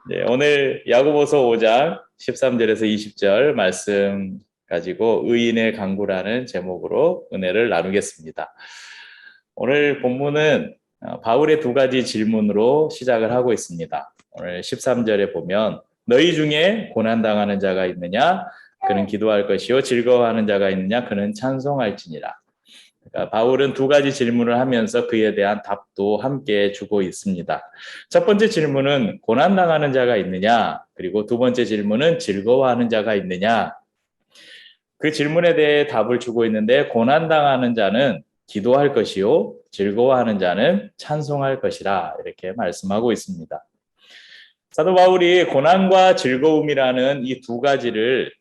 네, 오늘 야고보서 5장 13절에서 20절 말씀 가지고 의인의 강구라는 제목으로 은혜를 나누겠습니다. 오늘 본문은 바울의 두 가지 질문으로 시작을 하고 있습니다. 오늘 13절에 보면 너희 중에 고난당하는 자가 있느냐? 그는 기도할 것이요 즐거워하는 자가 있느냐? 그는 찬송할지니라. 그러니까 바울은 두 가지 질문을 하면서 그에 대한 답도 함께 주고 있습니다. 첫 번째 질문은 고난당하는 자가 있느냐? 그리고 두 번째 질문은 즐거워하는 자가 있느냐? 그 질문에 대해 답을 주고 있는데 고난당하는 자는 기도할 것이요 즐거워하는 자는 찬송할 것이라 이렇게 말씀하고 있습니다. 사도 바울이 고난과 즐거움이라는 이 두 가지를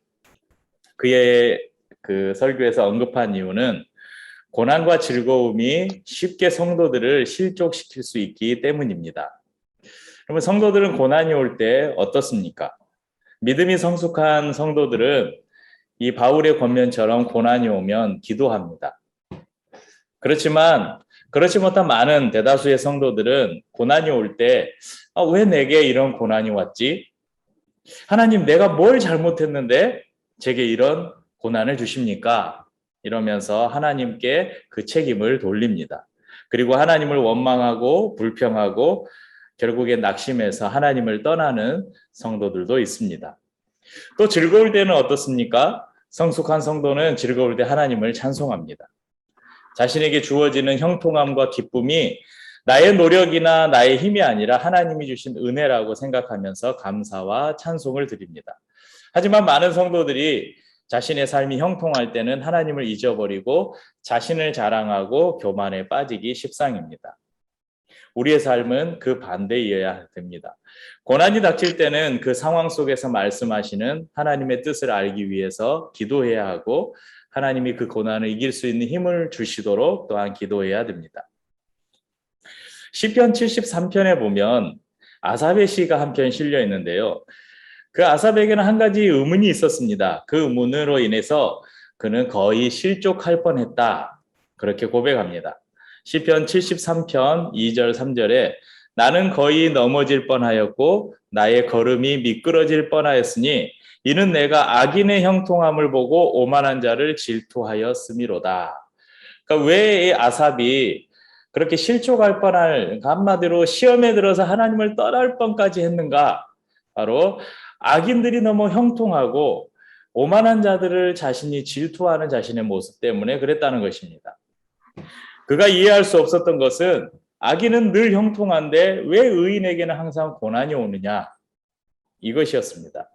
그의 그 설교에서 언급한 이유는 고난과 즐거움이 쉽게 성도들을 실족시킬 수 있기 때문입니다. 그러면 성도들은 고난이 올 때 어떻습니까? 믿음이 성숙한 성도들은 이 바울의 권면처럼 고난이 오면 기도합니다. 그렇지만 그렇지 못한 많은 대다수의 성도들은 고난이 올 때 왜 내게 이런 고난이 왔지? 하나님 내가 뭘 잘못했는데 제게 이런 고난을 주십니까? 이러면서 하나님께 그 책임을 돌립니다. 그리고 하나님을 원망하고 불평하고 결국에 낙심해서 하나님을 떠나는 성도들도 있습니다. 또 즐거울 때는 어떻습니까? 성숙한 성도는 즐거울 때 하나님을 찬송합니다. 자신에게 주어지는 형통함과 기쁨이 나의 노력이나 나의 힘이 아니라 하나님이 주신 은혜라고 생각하면서 감사와 찬송을 드립니다. 하지만 많은 성도들이 자신의 삶이 형통할 때는 하나님을 잊어버리고 자신을 자랑하고 교만에 빠지기 십상입니다. 우리의 삶은 그 반대이어야 됩니다. 고난이 닥칠 때는 그 상황 속에서 말씀하시는 하나님의 뜻을 알기 위해서 기도해야 하고 하나님이 그 고난을 이길 수 있는 힘을 주시도록 또한 기도해야 됩니다. 시편 73편에 보면 아삽의 시가 한 편 실려 있는데요. 그 아삽에게는 한 가지 의문이 있었습니다. 그 의문으로 인해서 그는 거의 실족할 뻔했다. 그렇게 고백합니다. 시편 73편 2절 3절에 나는 거의 넘어질 뻔하였고 나의 걸음이 미끄러질 뻔하였으니 이는 내가 악인의 형통함을 보고 오만한 자를 질투하였음이로다. 그러니까 왜 이 아삽이 그렇게 실족할 뻔할, 한마디로 시험에 들어서 하나님을 떠날 뻔까지 했는가? 바로 악인들이 너무 형통하고 오만한 자들을 자신이 질투하는 자신의 모습 때문에 그랬다는 것입니다. 그가 이해할 수 없었던 것은 악인은 늘 형통한데 왜 의인에게는 항상 고난이 오느냐? 이것이었습니다.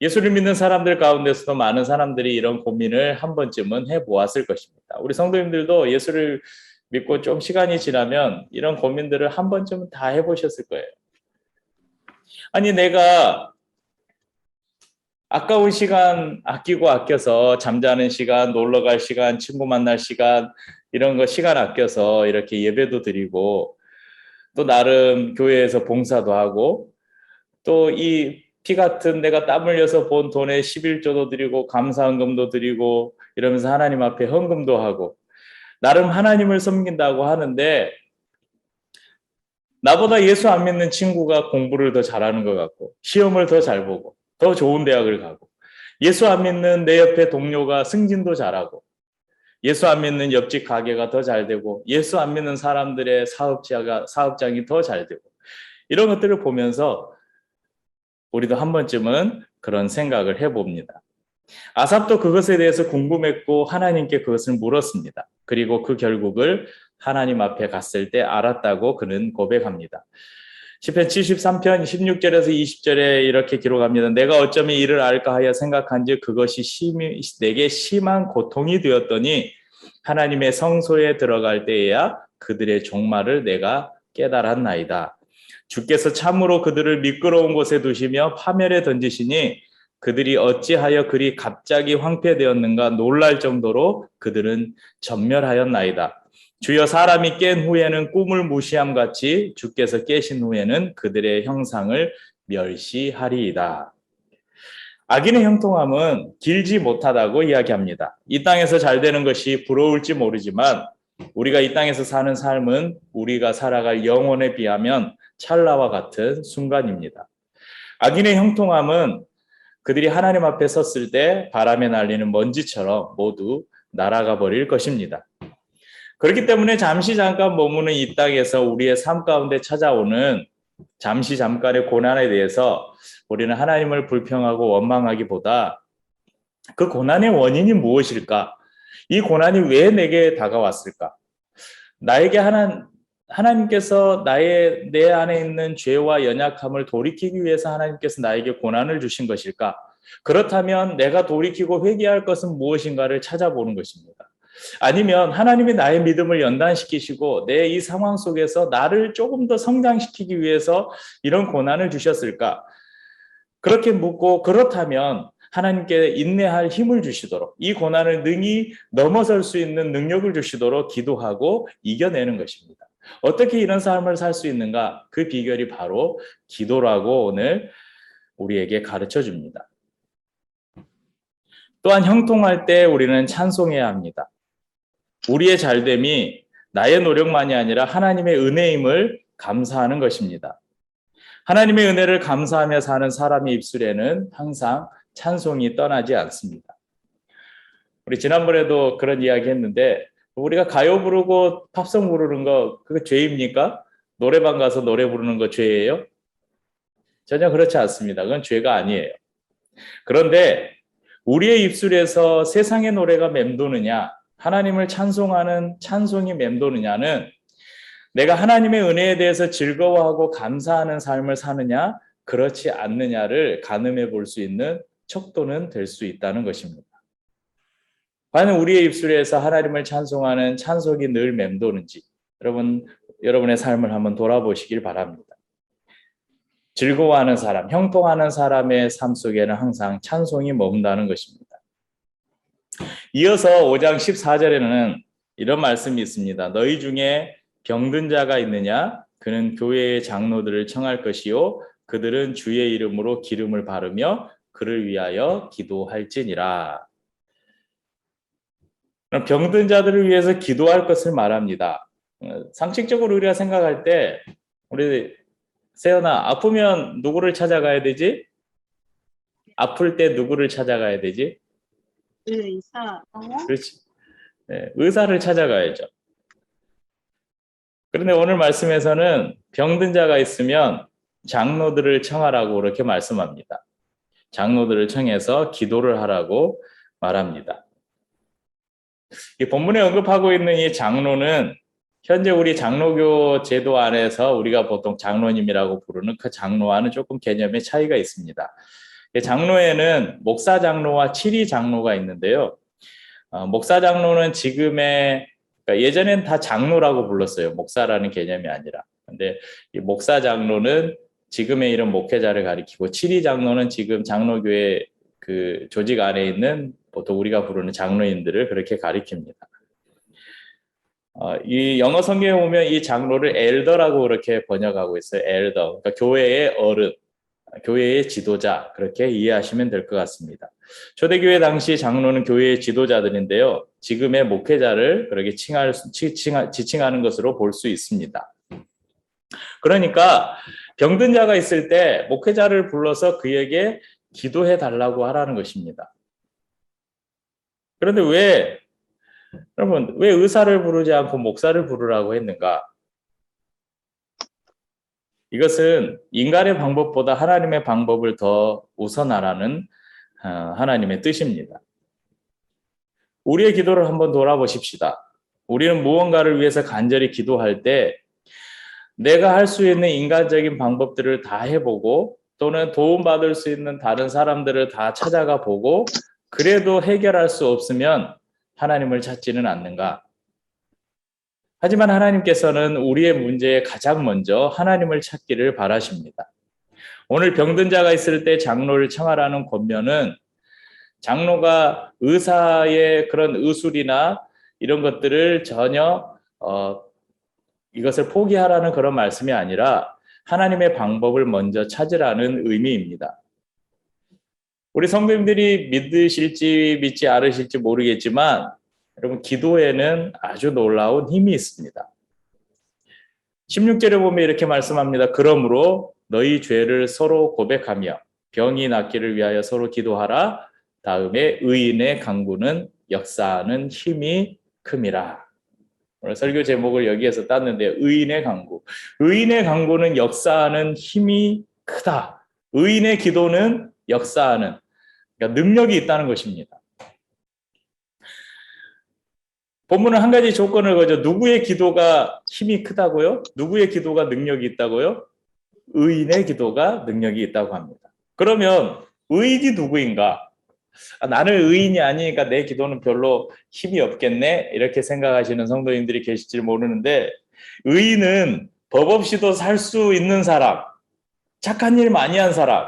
예수를 믿는 사람들 가운데서도 많은 사람들이 이런 고민을 한 번쯤은 해보았을 것입니다. 우리 성도님들도 예수를 믿고 좀 시간이 지나면 이런 고민들을 한 번쯤은 다 해보셨을 거예요. 아니 내가 아까운 시간 아끼고 아껴서 잠자는 시간, 놀러 갈 시간, 친구 만날 시간 이런 거 시간 아껴서 이렇게 예배도 드리고 또 나름 교회에서 봉사도 하고 또 이 피 같은 내가 땀 흘려서 본 돈에 11조도 드리고 감사헌금도 드리고 이러면서 하나님 앞에 헌금도 하고 나름 하나님을 섬긴다고 하는데 나보다 예수 안 믿는 친구가 공부를 더 잘하는 것 같고 시험을 더 잘 보고 더 좋은 대학을 가고 예수 안 믿는 내 옆에 동료가 승진도 잘하고 예수 안 믿는 옆집 가게가 더 잘 되고 예수 안 믿는 사람들의 사업장이 더 잘 되고 이런 것들을 보면서 우리도 한 번쯤은 그런 생각을 해봅니다. 아삽도 그것에 대해서 궁금했고 하나님께 그것을 물었습니다. 그리고 그 결국을 하나님 앞에 갔을 때 알았다고 그는 고백합니다. 시편 73편 16절에서 20절에 이렇게 기록합니다. 내가 어쩌면 이를 알까 하여 생각한즉 그것이 내게 심한 고통이 되었더니 하나님의 성소에 들어갈 때에야 그들의 종말을 내가 깨달았나이다. 주께서 참으로 그들을 미끄러운 곳에 두시며 파멸에 던지시니 그들이 어찌하여 그리 갑자기 황폐되었는가 놀랄 정도로 그들은 전멸하였나이다. 주여 사람이 깬 후에는 꿈을 무시함같이 주께서 깨신 후에는 그들의 형상을 멸시하리이다. 악인의 형통함은 길지 못하다고 이야기합니다. 이 땅에서 잘 되는 것이 부러울지 모르지만 우리가 이 땅에서 사는 삶은 우리가 살아갈 영혼에 비하면 찰나와 같은 순간입니다. 악인의 형통함은 그들이 하나님 앞에 섰을 때 바람에 날리는 먼지처럼 모두 날아가 버릴 것입니다. 그렇기 때문에 잠시 잠깐 머무는 이 땅에서 우리의 삶 가운데 찾아오는 잠시 잠깐의 고난에 대해서 우리는 하나님을 불평하고 원망하기보다 그 고난의 원인이 무엇일까? 이 고난이 왜 내게 다가왔을까? 나에게 하나님께서 내 안에 있는 죄와 연약함을 돌이키기 위해서 하나님께서 나에게 고난을 주신 것일까? 그렇다면 내가 돌이키고 회개할 것은 무엇인가를 찾아보는 것입니다. 아니면 하나님이 나의 믿음을 연단시키시고 내 이 상황 속에서 나를 조금 더 성장시키기 위해서 이런 고난을 주셨을까? 그렇게 묻고 그렇다면 하나님께 인내할 힘을 주시도록 이 고난을 능히 넘어설 수 있는 능력을 주시도록 기도하고 이겨내는 것입니다. 어떻게 이런 삶을 살 수 있는가? 그 비결이 바로 기도라고 오늘 우리에게 가르쳐 줍니다. 또한 형통할 때 우리는 찬송해야 합니다. 우리의 잘됨이 나의 노력만이 아니라 하나님의 은혜임을 감사하는 것입니다. 하나님의 은혜를 감사하며 사는 사람의 입술에는 항상 찬송이 떠나지 않습니다. 우리 지난번에도 그런 이야기 했는데 우리가 가요 부르고 팝송 부르는 거 그거 죄입니까? 노래방 가서 노래 부르는 거 죄예요? 전혀 그렇지 않습니다. 그건 죄가 아니에요. 그런데 우리의 입술에서 세상의 노래가 맴도느냐 하나님을 찬송하는 찬송이 맴도느냐는 내가 하나님의 은혜에 대해서 즐거워하고 감사하는 삶을 사느냐 그렇지 않느냐를 가늠해 볼 수 있는 척도는 될 수 있다는 것입니다. 과연 우리의 입술에서 하나님을 찬송하는 찬송이 늘 맴도는지 여러분의 삶을 한번 돌아보시길 바랍니다. 즐거워하는 사람, 형통하는 사람의 삶 속에는 항상 찬송이 머문다는 것입니다. 이어서 5장 14절에는 이런 말씀이 있습니다. 너희 중에 병든 자가 있느냐? 그는 교회의 장로들을 청할 것이요 그들은 주의 이름으로 기름을 바르며 그를 위하여 기도할지니라. 병든 자들을 위해서 기도할 것을 말합니다. 상식적으로 우리가 생각할 때 우리 세연아 아프면 누구를 찾아가야 되지? 아플 때 누구를 찾아가야 되지? 의사. 그렇지. 네, 의사를 찾아가야죠. 그런데 오늘 말씀에서는 병든 자가 있으면 장로들을 청하라고 그렇게 말씀합니다. 장로들을 청해서 기도를 하라고 말합니다. 이 본문에 언급하고 있는 이 장로는 현재 우리 장로교 제도 안에서 우리가 보통 장로님이라고 부르는 그 장로와는 조금 개념의 차이가 있습니다. 장로에는 목사 장로와 치리 장로가 있는데요. 목사 장로는 그러니까 예전엔 다 장로라고 불렀어요. 목사라는 개념이 아니라. 근데 이 목사 장로는 지금의 이런 목회자를 가리키고 치리 장로는 지금 장로교회 그 조직 안에 있는 보통 우리가 부르는 장로인들을 그렇게 가리킵니다. 이 영어 성경에 보면 이 장로를 엘더라고 그렇게 번역하고 있어요. 엘더. 그러니까 교회의 어른, 교회의 지도자 그렇게 이해하시면 될 것 같습니다. 초대교회 당시 장로는 교회의 지도자들인데요. 지금의 목회자를 그렇게 지칭하는 것으로 볼 수 있습니다. 그러니까 병든 자가 있을 때 목회자를 불러서 그에게 기도해 달라고 하라는 것입니다. 그런데 여러분, 왜 의사를 부르지 않고 목사를 부르라고 했는가? 이것은 인간의 방법보다 하나님의 방법을 더 우선하라는 하나님의 뜻입니다. 우리의 기도를 한번 돌아보십시다. 우리는 무언가를 위해서 간절히 기도할 때 내가 할 수 있는 인간적인 방법들을 다 해보고 또는 도움받을 수 있는 다른 사람들을 다 찾아가 보고 그래도 해결할 수 없으면 하나님을 찾지는 않는가? 하지만 하나님께서는 우리의 문제에 가장 먼저 하나님을 찾기를 바라십니다. 오늘 병든 자가 있을 때 장로를 청하라는 권면은 장로가 의사의 그런 의술이나 이런 것들을 전혀 이것을 포기하라는 그런 말씀이 아니라 하나님의 방법을 먼저 찾으라는 의미입니다. 우리 성도님들이 믿으실지 믿지 않으실지 모르겠지만 여러분 기도에는 아주 놀라운 힘이 있습니다. 16절에 보면 이렇게 말씀합니다. 그러므로 너희 죄를 서로 고백하며 병이 낫기를 위하여 서로 기도하라. 다음에 의인의 간구는 역사하는 힘이 큼이라. 오늘 설교 제목을 여기에서 땄는데 의인의 간구. 의인의 간구는 역사하는 힘이 크다. 의인의 기도는 역사하는, 그러니까 능력이 있다는 것입니다. 본문은 한 가지 조건을 거죠. 누구의 기도가 힘이 크다고요? 누구의 기도가 능력이 있다고요? 의인의 기도가 능력이 있다고 합니다. 그러면 의인이 누구인가? 나는 의인이 아니니까 내 기도는 별로 힘이 없겠네, 이렇게 생각하시는 성도님들이 계실지 모르는데, 의인은 법 없이도 살 수 있는 사람, 착한 일 많이 한 사람,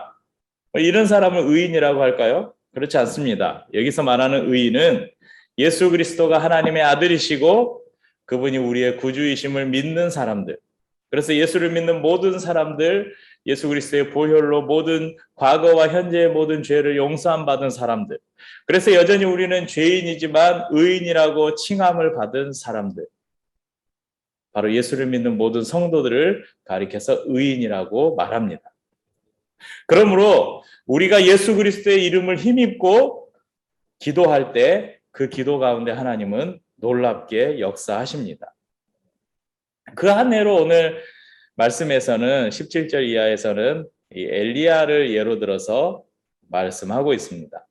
이런 사람을 의인이라고 할까요? 그렇지 않습니다. 여기서 말하는 의인은 예수 그리스도가 하나님의 아들이시고 그분이 우리의 구주이심을 믿는 사람들, 그래서 예수를 믿는 모든 사람들, 예수 그리스도의 보혈로 모든 과거와 현재의 모든 죄를 용서함 받은 사람들, 그래서 여전히 우리는 죄인이지만 의인이라고 칭함을 받은 사람들, 바로 예수를 믿는 모든 성도들을 가리켜서 의인이라고 말합니다. 그러므로 우리가 예수 그리스도의 이름을 힘입고 기도할 때 그 기도 가운데 하나님은 놀랍게 역사하십니다. 그 한 해로 오늘 말씀에서는 17절 이하에서는 이 엘리야를 예로 들어서 말씀하고 있습니다.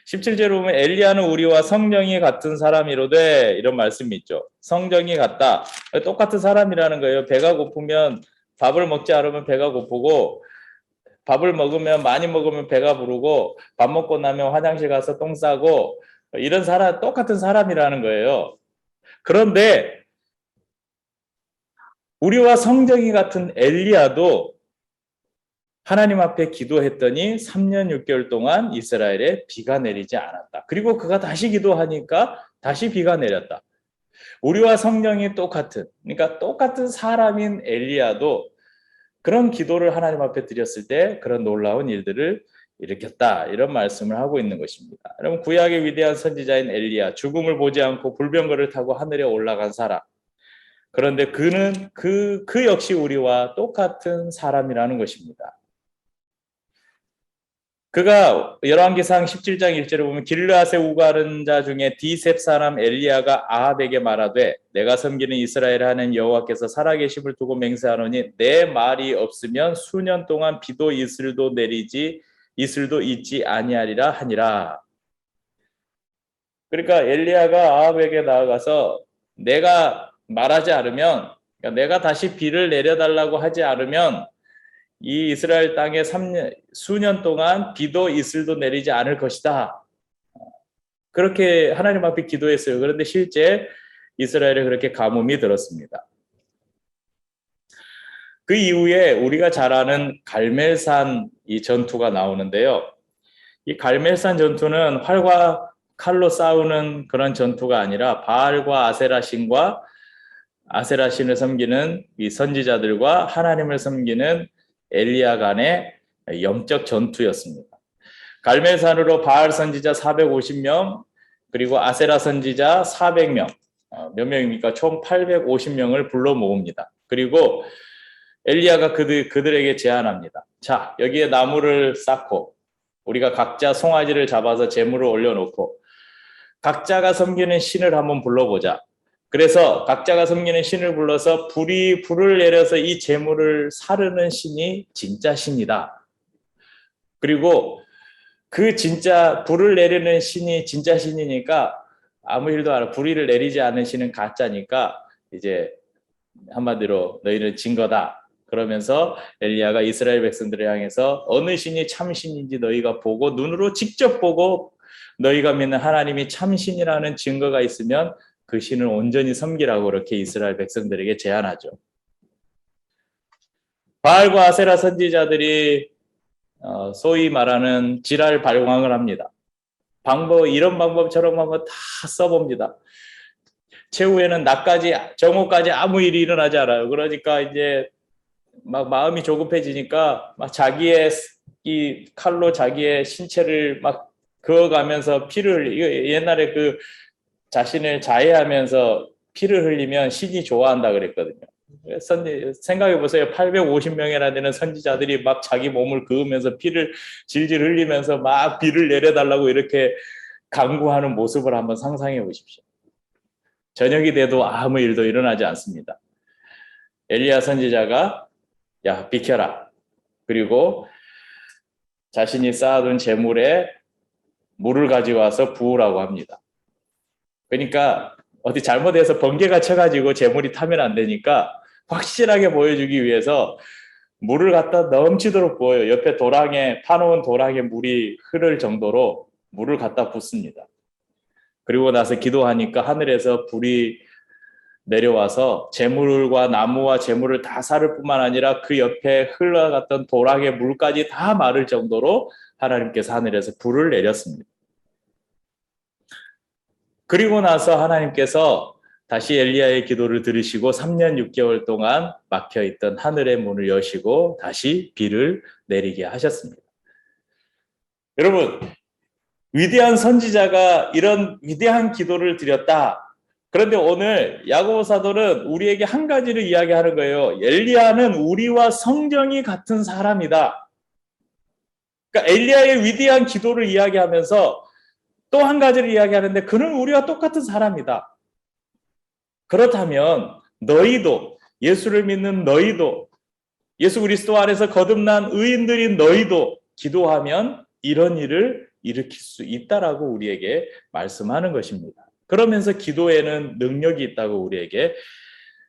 17절에 보면 엘리야는 우리와 성정이 같은 사람이로되, 이런 말씀이 있죠. 성정이 같다. 똑같은 사람이라는 거예요. 배가 고프면 밥을 먹지 않으면 배가 고프고, 밥을 먹으면 많이 먹으면 배가 부르고, 밥 먹고 나면 화장실 가서 똥 싸고, 이런 사람, 똑같은 사람이라는 거예요. 그런데 우리와 성정이 같은 엘리야도 하나님 앞에 기도했더니 3년 6개월 동안 이스라엘에 비가 내리지 않았다. 그리고 그가 다시 기도하니까 다시 비가 내렸다. 우리와 성정이 똑같은, 그러니까 똑같은 사람인 엘리야도 그런 기도를 하나님 앞에 드렸을 때 그런 놀라운 일들을 일으켰다, 이런 말씀을 하고 있는 것입니다. 여러분, 구약의 위대한 선지자인 엘리야, 죽음을 보지 않고 불병거를 타고 하늘에 올라간 사람, 그런데 그는 그 역시 우리와 똑같은 사람이라는 것입니다. 그가 열왕기상 17장 1절에 보면 길르앗에 우가른 자 중에 디셉 사람 엘리야가 아합에게 말하되 내가 섬기는 이스라엘 하는 여호와께서 살아계심을 두고 맹세하노니 내 말이 없으면 수년 동안 비도 이슬도 내리지 이슬도 있지 아니하리라 하니라. 그러니까 엘리야가 아합에게 나아가서 내가 말하지 않으면, 그러니까 내가 다시 비를 내려달라고 하지 않으면 이 이스라엘 땅에 수년 동안 비도 이슬도 내리지 않을 것이다. 그렇게 하나님 앞에 기도했어요. 그런데 실제 이스라엘에 그렇게 가뭄이 들었습니다. 그 이후에 우리가 잘 아는 갈멜산 이 전투가 나오는데요. 이 갈멜산 전투는 활과 칼로 싸우는 그런 전투가 아니라 바알과 아세라 신을 섬기는 이 선지자들과 하나님을 섬기는 엘리야 간의 영적 전투였습니다. 갈멜산으로 바알 선지자 450명, 그리고 아세라 선지자 400명, 몇 명입니까? 총 850명을 불러 모읍니다. 그리고 엘리야가 그들에게 제안합니다. 자, 여기에 나무를 쌓고 우리가 각자 송아지를 잡아서 제물을 올려놓고 각자가 섬기는 신을 한번 불러보자. 그래서 각자가 섬기는 신을 불러서 불을 내려서 이 제물을 사르는 신이 진짜 신이다. 그리고 그 진짜 불을 내리는 신이 진짜 신이니까 아무 일도 안 하고 불의를 내리지 않는 신은 가짜니까 이제 한마디로 너희는 진 거다. 그러면서 엘리야가 이스라엘 백성들을 향해서 어느 신이 참 신인지 너희가 보고 눈으로 직접 보고 너희가 믿는 하나님이 참 신이라는 증거가 있으면 그 신을 온전히 섬기라고 그렇게 이스라엘 백성들에게 제안하죠. 바알과 아세라 선지자들이 소위 말하는 지랄 발광을 합니다. 이런 방법 저런 방법 다 써봅니다. 최후에는 낮까지 정오까지 아무 일이 일어나지 않아요. 그러니까 이제 막 마음이 조급해지니까 막 자기의 이 칼로 자기의 신체를 막 그어가면서 피를 옛날에 그 자신을 자해하면서 피를 흘리면 신이 좋아한다 그랬거든요. 생각해 보세요. 850명이나 되는 선지자들이 막 자기 몸을 그으면서 피를 질질 흘리면서 막 비를 내려달라고 이렇게 간구하는 모습을 한번 상상해 보십시오. 저녁이 돼도 아무 일도 일어나지 않습니다. 엘리야 선지자가 야, 비켜라. 그리고 자신이 쌓아둔 재물에 물을 가져와서 부으라고 합니다. 그러니까 어디 잘못해서 번개가 쳐가지고 재물이 타면 안 되니까 확실하게 보여주기 위해서 물을 갖다 넘치도록 부어요. 옆에 도랑에 파놓은 도랑에 물이 흐를 정도로 물을 갖다 붓습니다. 그리고 나서 기도하니까 하늘에서 불이 내려와서 재물과 나무와 재물을 다 사를 뿐만 아니라 그 옆에 흘러갔던 도랑의 물까지 다 마를 정도로 하나님께서 하늘에서 불을 내렸습니다. 그리고 나서 하나님께서 다시 엘리야의 기도를 들으시고 3년 6개월 동안 막혀있던 하늘의 문을 여시고 다시 비를 내리게 하셨습니다. 여러분, 위대한 선지자가 이런 위대한 기도를 드렸다. 그런데 오늘 야고보 사도는 우리에게 한 가지를 이야기하는 거예요. 엘리야는 우리와 성정이 같은 사람이다. 그러니까 엘리야의 위대한 기도를 이야기하면서 또 한 가지를 이야기하는데 그는 우리와 똑같은 사람이다. 그렇다면 너희도, 예수를 믿는 너희도, 예수 그리스도 안에서 거듭난 의인들인 너희도 기도하면 이런 일을 일으킬 수 있다라고 우리에게 말씀하는 것입니다. 그러면서 기도에는 능력이 있다고 우리에게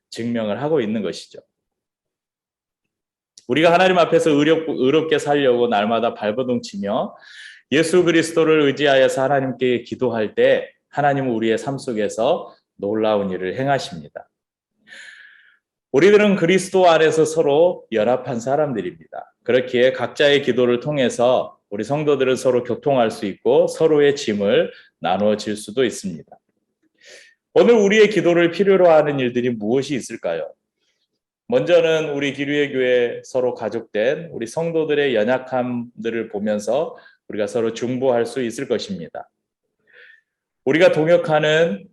증명을 하고 있는 것이죠. 우리가 하나님 앞에서 의롭게 살려고 날마다 발버둥 치며 예수 그리스도를 의지하여서 하나님께 기도할 때 하나님은 우리의 삶 속에서 놀라운 일을 행하십니다. 우리들은 그리스도 안에서 서로 연합한 사람들입니다. 그렇기에 각자의 기도를 통해서 우리 성도들은 서로 교통할 수 있고 서로의 짐을 나누어질 수도 있습니다. 오늘 우리의 기도를 필요로 하는 일들이 무엇이 있을까요? 먼저는 우리 기류의 교회 서로 가족된 우리 성도들의 연약함들을 보면서 우리가 서로 중보할 수 있을 것입니다. 우리가 동역하는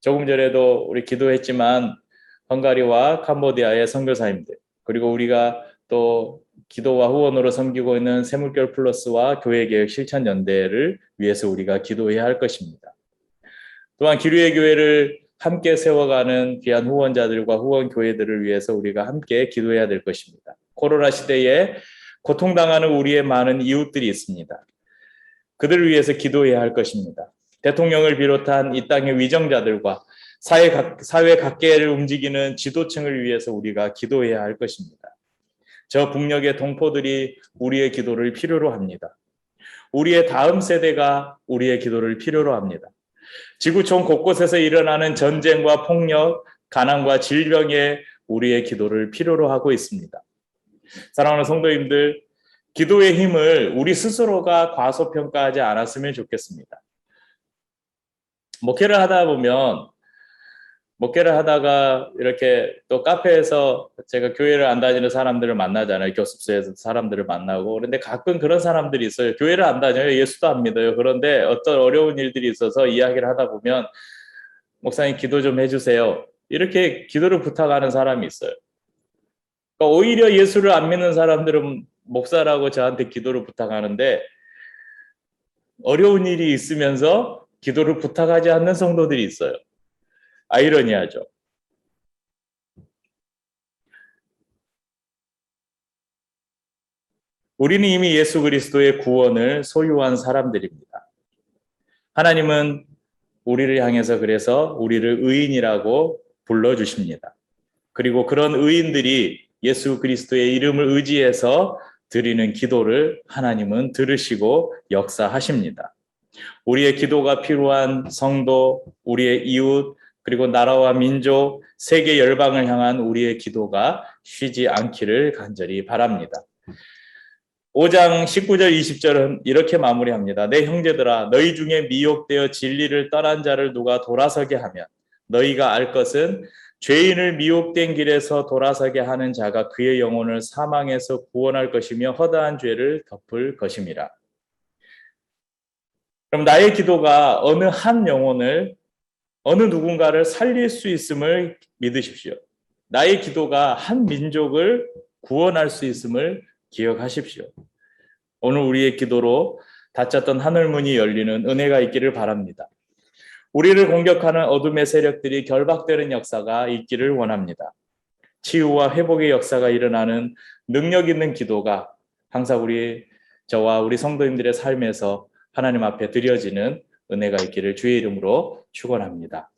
조금 전에도 우리 기도했지만 헝가리와 캄보디아의 선교사님들, 그리고 우리가 또 기도와 후원으로 섬기고 있는 새물결 플러스와 교회개혁 실천연대를 위해서 우리가 기도해야 할 것입니다. 또한 기류의 교회를 함께 세워가는 귀한 후원자들과 후원 교회들을 위해서 우리가 함께 기도해야 될 것입니다. 코로나 시대에 고통당하는 우리의 많은 이웃들이 있습니다. 그들을 위해서 기도해야 할 것입니다. 대통령을 비롯한 이 땅의 위정자들과 사회 각계를 움직이는 지도층을 위해서 우리가 기도해야 할 것입니다. 저 북녘의 동포들이 우리의 기도를 필요로 합니다. 우리의 다음 세대가 우리의 기도를 필요로 합니다. 지구촌 곳곳에서 일어나는 전쟁과 폭력, 가난과 질병에 우리의 기도를 필요로 하고 있습니다. 사랑하는 성도님들, 기도의 힘을 우리 스스로가 과소평가하지 않았으면 좋겠습니다. 목회를 하다가 이렇게 또 카페에서 제가 교회를 안 다니는 사람들을 만나잖아요. 교습소에서 사람들을 만나고. 그런데 가끔 그런 사람들이 있어요. 교회를 안 다녀요. 예수도 안 믿어요. 그런데 어떤 어려운 일들이 있어서 이야기를 하다 보면 목사님 기도 좀 해주세요. 이렇게 기도를 부탁하는 사람이 있어요. 그러니까 오히려 예수를 안 믿는 사람들은 목사라고 저한테 기도를 부탁하는데 어려운 일이 있으면서 기도를 부탁하지 않는 성도들이 있어요. 아이러니하죠. 우리는 이미 예수 그리스도의 구원을 소유한 사람들입니다. 하나님은 우리를 향해서 그래서 우리를 의인이라고 불러주십니다. 그리고 그런 의인들이 예수 그리스도의 이름을 의지해서 드리는 기도를 하나님은 들으시고 역사하십니다. 우리의 기도가 필요한 성도, 우리의 이웃, 그리고 나라와 민족, 세계 열방을 향한 우리의 기도가 쉬지 않기를 간절히 바랍니다. 5장 19절 20절은 이렇게 마무리합니다. 내 형제들아 너희 중에 미혹되어 진리를 떠난 자를 누가 돌아서게 하면 너희가 알 것은 죄인을 미혹된 길에서 돌아서게 하는 자가 그의 영혼을 사망에서 구원할 것이며 허다한 죄를 덮을 것임이라. 그럼 나의 기도가 어느 한 영혼을, 어느 누군가를 살릴 수 있음을 믿으십시오. 나의 기도가 한 민족을 구원할 수 있음을 기억하십시오. 오늘 우리의 기도로 닫혔던 하늘문이 열리는 은혜가 있기를 바랍니다. 우리를 공격하는 어둠의 세력들이 결박되는 역사가 있기를 원합니다. 치유와 회복의 역사가 일어나는 능력 있는 기도가 항상 저와 우리 성도님들의 삶에서 하나님 앞에 드려지는 은혜가 있기를 주의 이름으로 축원합니다.